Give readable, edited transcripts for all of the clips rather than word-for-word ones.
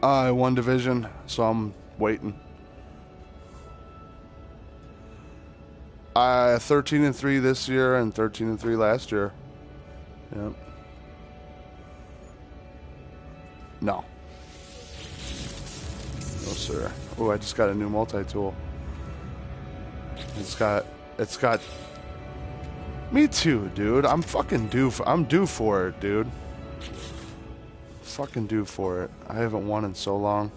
I won division, so I'm waiting. 13-3 this year and 13-3 last year. Yep. No. No, sir. Oh, I just got a new multi-tool. It's got. Me too, dude. I'm fucking due. I'm due for it, dude. Fucking due for it. I haven't won in so long.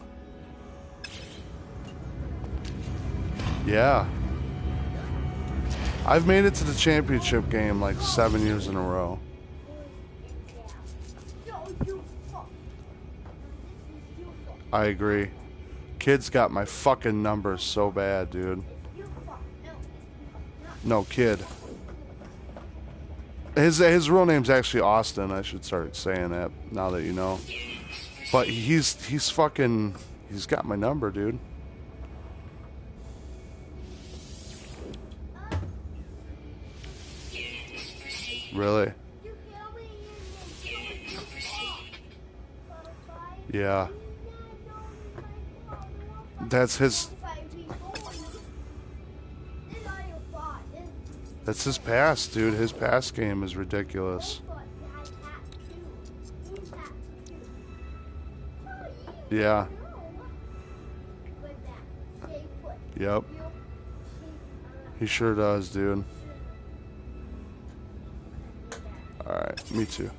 Yeah. I've made it to the championship game like 7 years in a row. I agree. Kid's got my fucking numbers so bad, dude. No, Kid. His real name's actually Austin. I should start saying that now that you know. But he's fucking... He's got my number, dude. Really? Yeah. That's his... That's his pass, dude. His pass game is ridiculous. Yeah. Yep. He sure does, dude. Alright, me too.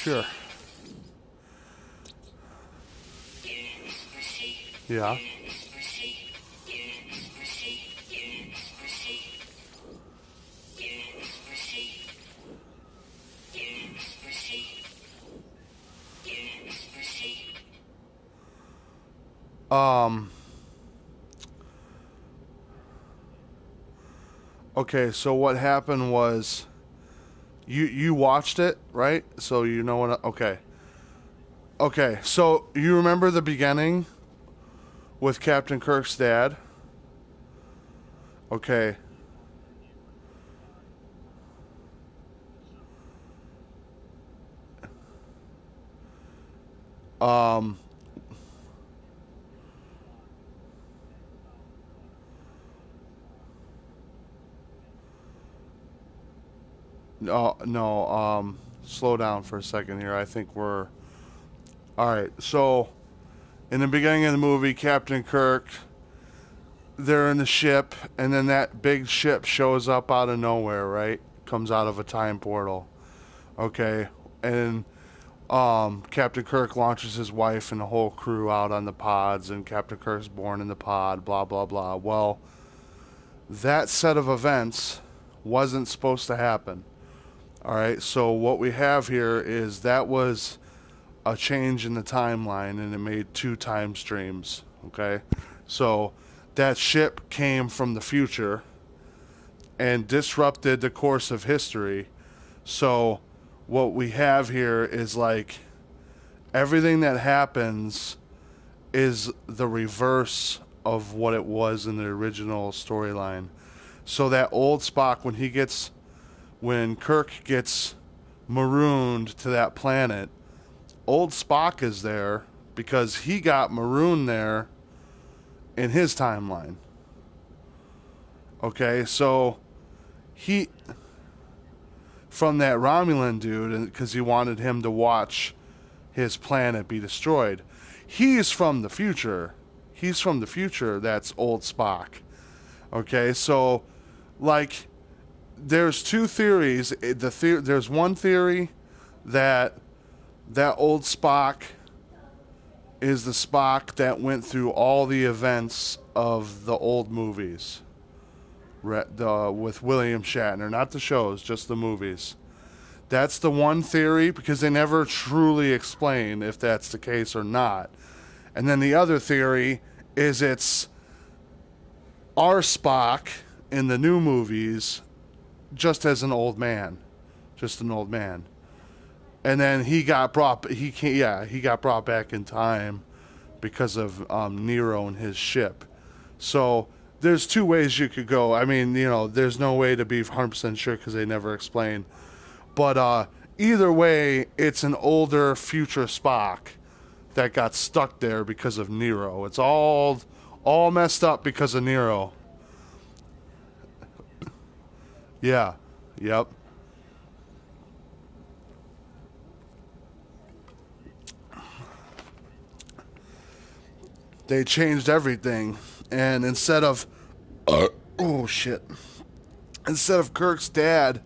Sure. Yeah. Okay, so what happened was you watched it, right? So you know what okay. Okay, so you remember the beginning with Captain Kirk's dad? Okay. Um no, slow down for a second here. I think we're all right. So in the beginning of the movie, Captain Kirk, they're in the ship, and then that big ship shows up out of nowhere, right? Comes out of a time portal. Okay. And Captain Kirk launches his wife and the whole crew out on the pods, and Captain Kirk's born in the pod, blah, blah, blah. Well, that set of events wasn't supposed to happen. All right, so what we have here is that was a change in the timeline, and it made two time streams. Okay, so that ship came from the future and disrupted the course of history. So what we have here is like everything that happens is the reverse of what it was in the original storyline. So that old Spock, when Kirk gets marooned to that planet, old Spock is there because he got marooned there in his timeline. Okay, so he, from that Romulan dude, because he wanted him to watch his planet be destroyed. He's from the future. He's from the future. That's old Spock. Okay, so like there's two theories. There's one theory that old Spock is the Spock that went through all the events of the old movies with William Shatner, not the shows, just the movies. That's the one theory, because they never truly explain if that's the case or not. And then the other theory is it's our Spock in the new movies, just as an old man, just an old man. And then he got brought back in time because of Nero and his ship. So there's two ways you could go. I mean, there's no way to be 100% sure because they never explain. But either way, it's an older future Spock that got stuck there because of Nero. It's all messed up because of Nero. Yeah. Yep. They changed everything, and instead of oh shit, instead of Kirk's dad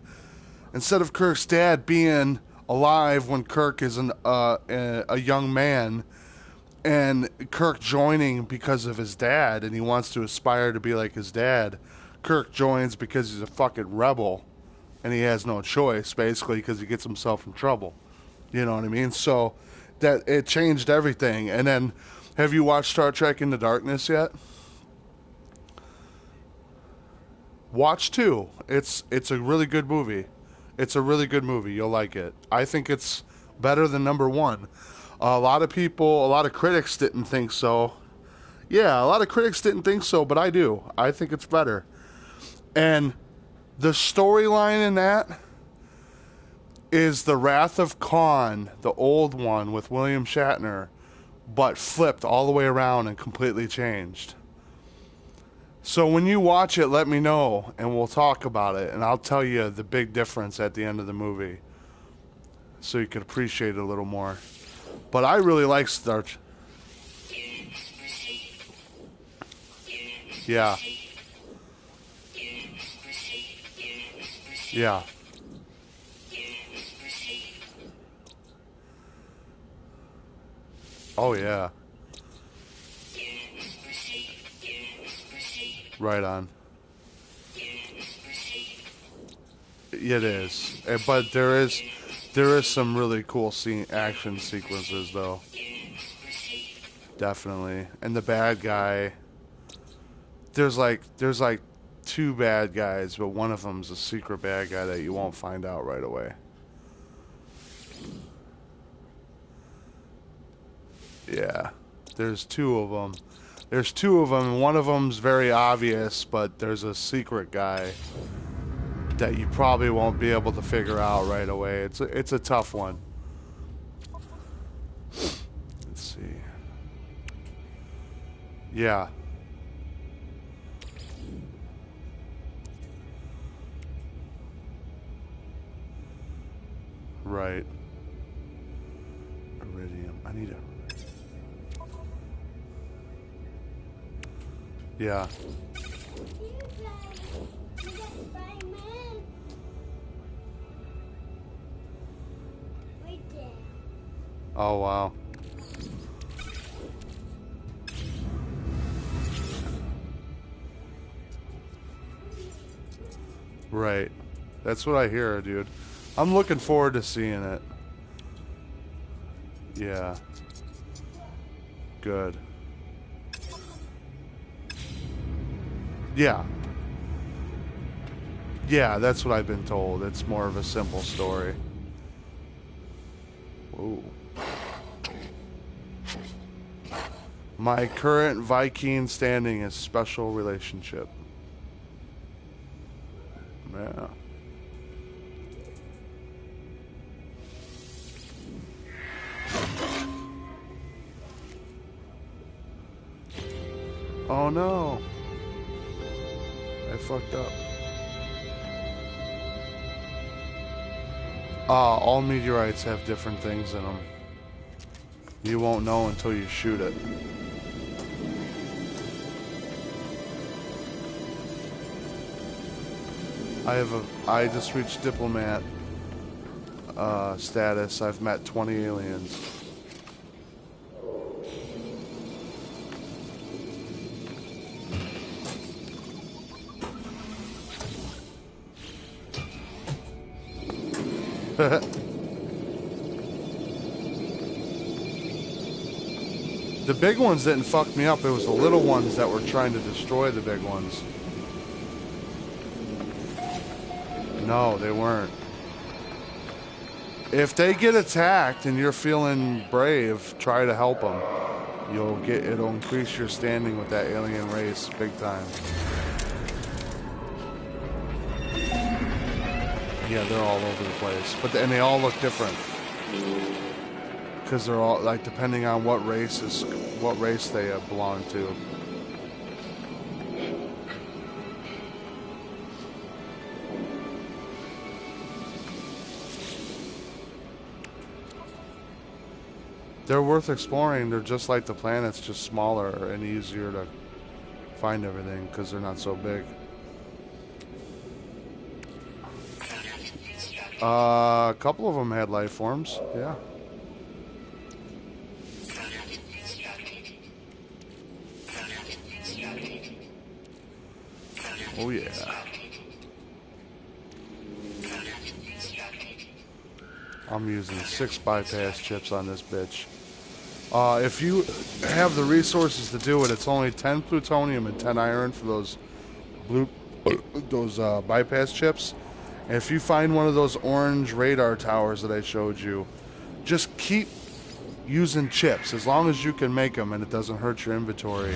being alive when Kirk is a young man, and Kirk joining because of his dad, and he wants to aspire to be like his dad. Kirk joins because he's a fucking rebel, and he has no choice, basically, because he gets himself in trouble. You know what I mean? So that it changed everything. And then, have you watched Star Trek Into Darkness yet? Watch 2. It's a really good movie. It's a really good movie. You'll like it. I think it's better than number 1. A lot of critics didn't think so. Yeah, a lot of critics didn't think so, but I do. I think it's better. And the storyline in that is the Wrath of Khan, the old one with William Shatner, but flipped all the way around and completely changed. So when you watch it, let me know, and we'll talk about it, and I'll tell you the big difference at the end of the movie, so you can appreciate it a little more. But I really like Star Trek. Yeah. Yeah. Oh, yeah. Right on. It is. But there is some really cool action sequences, though. Definitely. And the bad guy, there's like two bad guys, but one of them's a secret bad guy that you won't find out right away. Yeah. There's two of them. And one of them's very obvious, but there's a secret guy that you probably won't be able to figure out right away. It's a tough one. Let's see. Yeah. Right. Iridium. I need a... Yeah. Oh, wow. Right. That's what I hear, dude. I'm looking forward to seeing it. Yeah. Good. Yeah. Yeah, that's what I've been told. It's more of a simple story. Whoa. My current Viking standing is special relationship. Yeah. Oh no. I fucked up. All meteorites have different things in them. You won't know until you shoot it. I just reached diplomat status. I've met 20 aliens. The big ones didn't fuck me up. It was the little ones that were trying to destroy the big ones. No, they weren't. If they get attacked and you're feeling brave, try to help them. It'll increase your standing with that alien race big time. Yeah, they're all over the place, and they all look different because they're all like depending on what race they belong to. They're worth exploring. They're just like the planets, just smaller and easier to find everything because they're not so big. A couple of them had life forms, yeah. Oh yeah. I'm using 6 bypass chips on this bitch. If you have the resources to do it, it's only 10 plutonium and 10 iron for those bypass chips. And if you find one of those orange radar towers that I showed you, just keep using chips as long as you can make them and it doesn't hurt your inventory.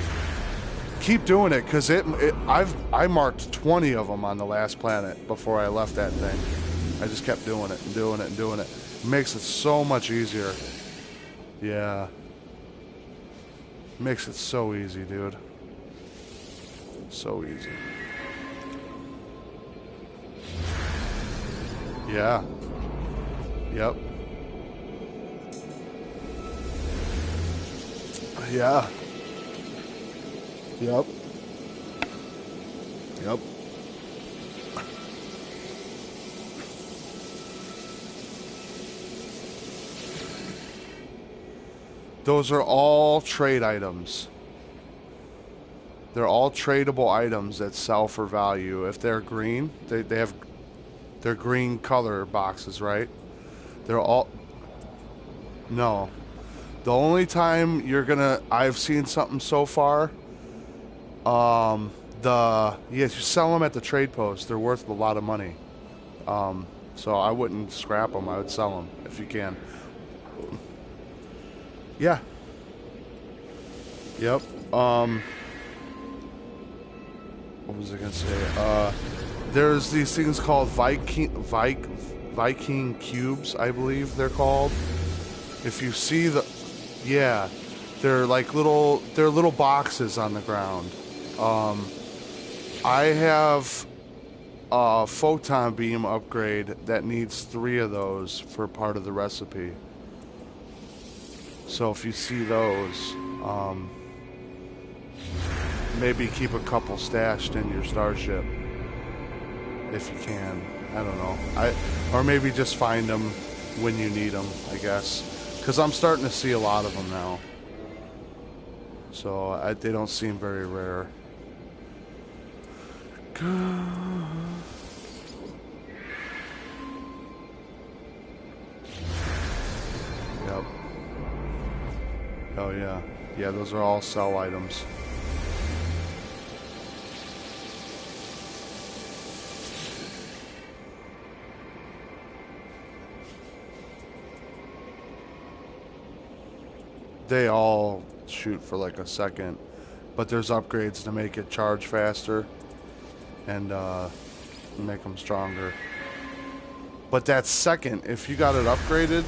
Keep doing it because I marked 20 of them on the last planet before I left that thing. I just kept doing it and doing it and doing it. It makes it so much easier. Yeah. Makes it so easy, dude. So easy. Yeah. Yep. Yeah. Yep. Yep. Those are all trade items. They're all tradable items that sell for value. If they're green, they have their green color boxes, right? They're all... No. The only time I've seen something so far, yes, you sell them at the trade post. They're worth a lot of money. So I wouldn't scrap them. I would sell them if you can. Yeah. Yep. What was I gonna say? There's these things called Viking cubes, I believe they're called. If you see yeah, they're little boxes on the ground. I have a photon beam upgrade that needs 3 of those for part of the recipe. So if you see those, maybe keep a couple stashed in your starship if you can. I don't know. Or maybe just find them when you need them, I guess. Because I'm starting to see a lot of them now. So they don't seem very rare. Yep. Oh yeah. Yeah, those are all sell items. They all shoot for like a second, but there's upgrades to make it charge faster and make them stronger. But that second, if you got it upgraded,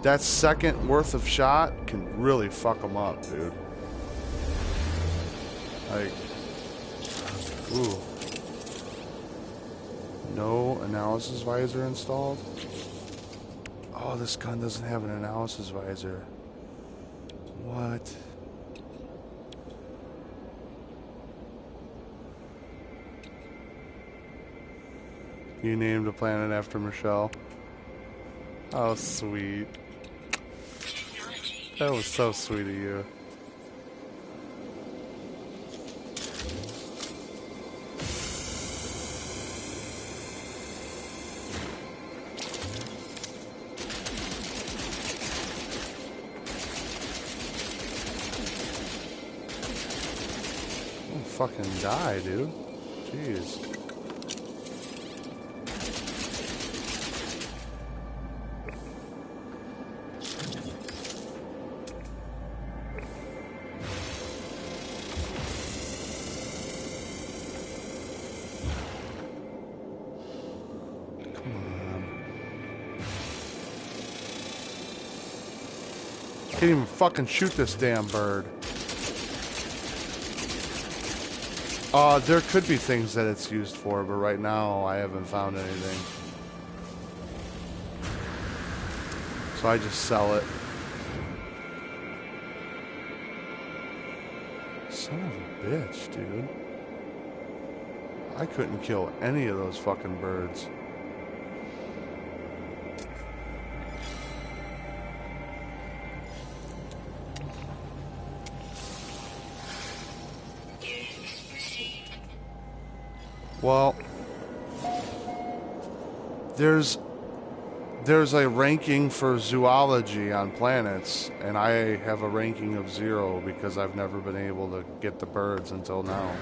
that second worth of shot can really fuck them up, dude. Like, ooh. No analysis visor installed? Oh, this gun doesn't have an analysis visor. What? You named a planet after Michelle. Oh, sweet. That was so sweet of you. Fucking die, dude. Jeez. Come on. Can't even fucking shoot this damn bird. There could be things that it's used for, but right now I haven't found anything. So I just sell it. Son of a bitch, dude. I couldn't kill any of those fucking birds. Well, there's a ranking for zoology on planets, and I have a ranking of 0 because I've never been able to get the birds until now.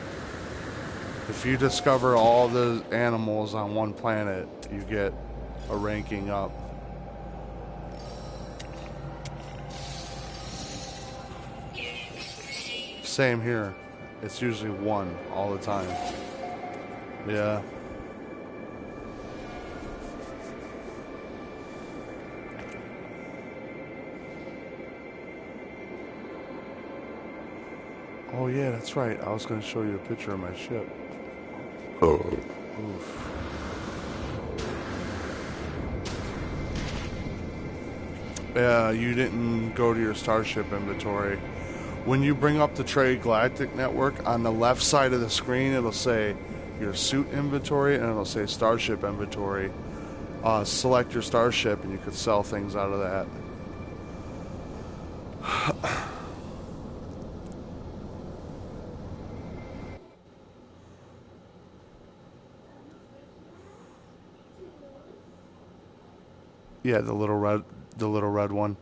If you discover all the animals on one planet, you get a ranking up. Same here. It's usually 1 all the time. Yeah. Oh yeah, that's right. I was going to show you a picture of my ship. Oh. Oof. Yeah, you didn't go to your Starship inventory. When you bring up the Trade Galactic Network, on the left side of the screen, it'll say your suit inventory, and it'll say Starship inventory. Select your Starship, and you could sell things out of that. Yeah, the little red one.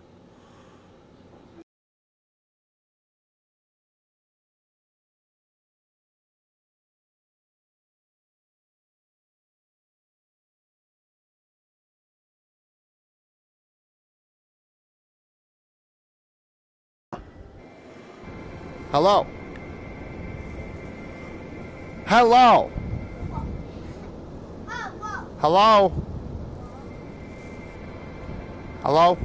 Hello. Hello. Hello. Hello.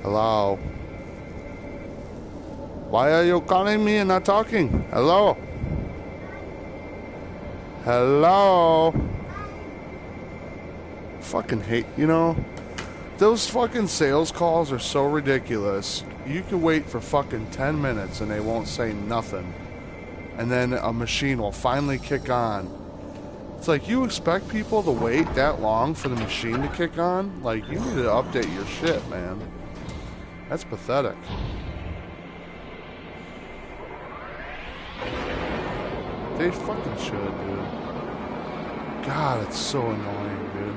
Hello. Why are you calling me and not talking? Hello. Hello. Fucking hate, you know, those fucking sales calls are so ridiculous. You can wait for fucking 10 minutes and they won't say nothing. And then a machine will finally kick on. It's like, you expect people to wait that long for the machine to kick on? Like, you need to update your shit, man. That's pathetic. They fucking should, dude. God, it's so annoying, dude.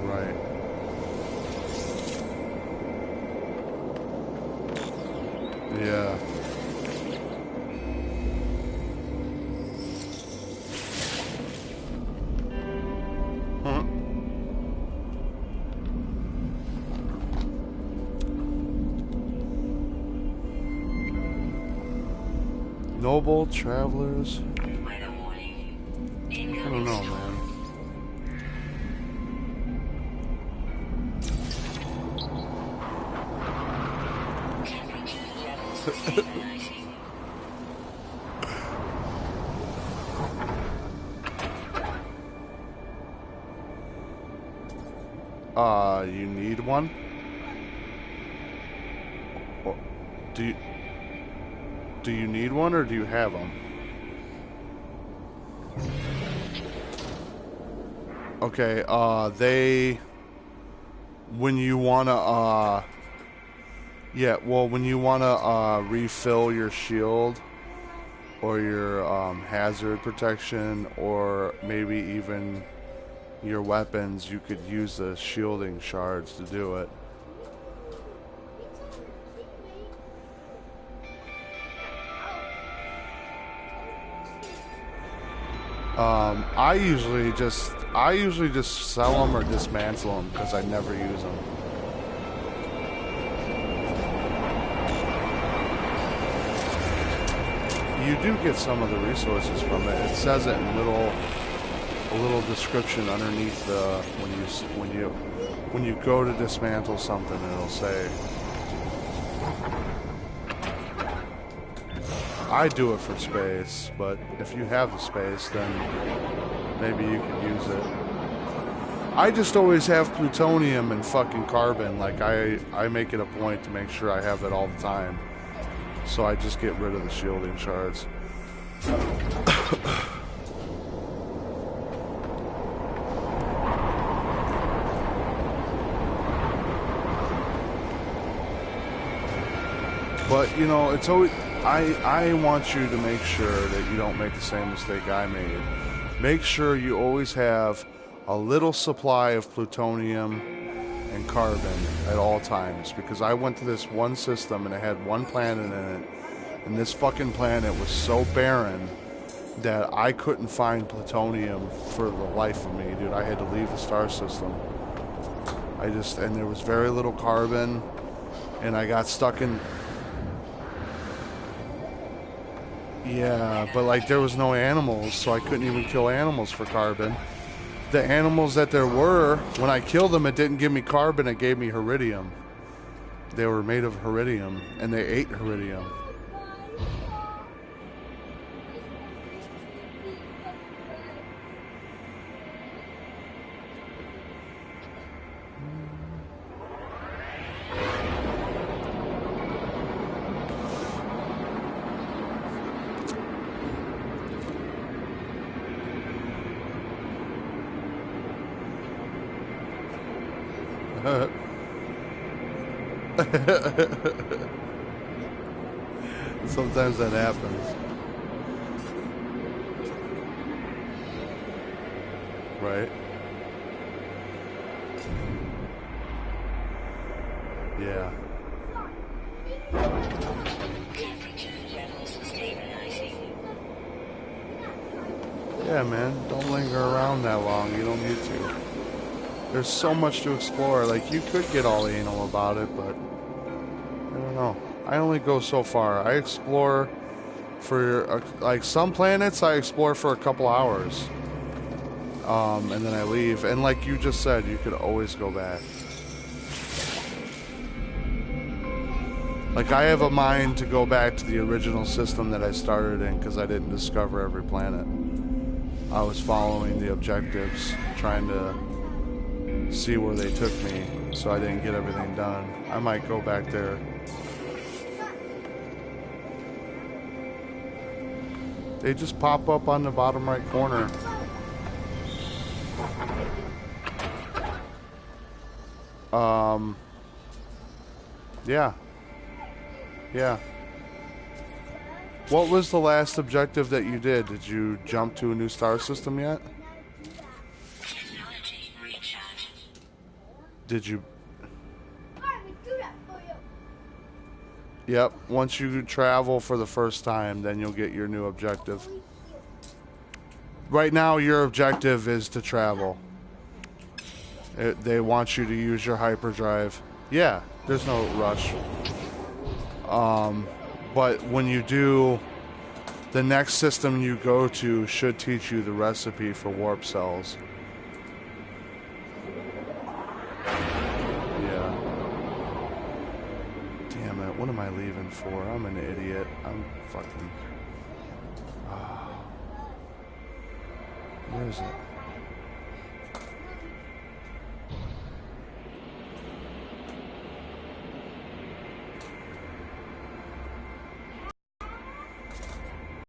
Right. Yeah. Huh. Noble travelers. I don't know, man. You need one? Or do you need one or do you have them? Okay, when you wanna, when you wanna, refill your shield or your, hazard protection or maybe even your weapons, you could use the shielding shards to do it. I usually just sell them or dismantle them because I never use them. You do get some of the resources from it. It says it in a little description underneath the when you go to dismantle something, it'll say. I do it for space, but if you have the space, then maybe you could use it. I just always have plutonium and fucking carbon. Like, I make it a point to make sure I have it all the time. So I just get rid of the shielding shards. But, you know, it's always... I want you to make sure that you don't make the same mistake I made. Make sure you always have a little supply of plutonium and carbon at all times. Because I went to this one system and it had one planet in it. And this fucking planet was so barren that I couldn't find plutonium for the life of me, dude. I had to leave the star system. And there was very little carbon. And I got stuck in... Yeah, but like there was no animals, so I couldn't even kill animals for carbon. The animals that there were, when I killed them, it didn't give me carbon, it gave me heridium. They were made of heridium, and they ate heridium. Sometimes that happens. Right? Yeah. Yeah, man. Don't linger around that long. You don't need to. There's so much to explore. Like, you could get all anal about it, but I don't know. I only go so far. I explore for, like, some planets I explore for a couple hours. And then I leave. And like you just said, you could always go back. Like, I have a mind to go back to the original system that I started in because I didn't discover every planet. I was following the objectives, trying to see where they took me, so I didn't get everything done. I might go back there. They just pop up on the bottom right corner. Yeah. Yeah. What was the last objective that you did? Did you jump to a new star system yet? Did you? Yep. Once you travel for the first time, then you'll get your new objective. Right now, your objective is to travel. They want you to use your hyperdrive. Yeah, there's no rush. But when you do, the next system you go to should teach you the recipe for warp cells. Yeah. Damn it, what am I leaving for? I'm an idiot. I'm fucking... Where is it?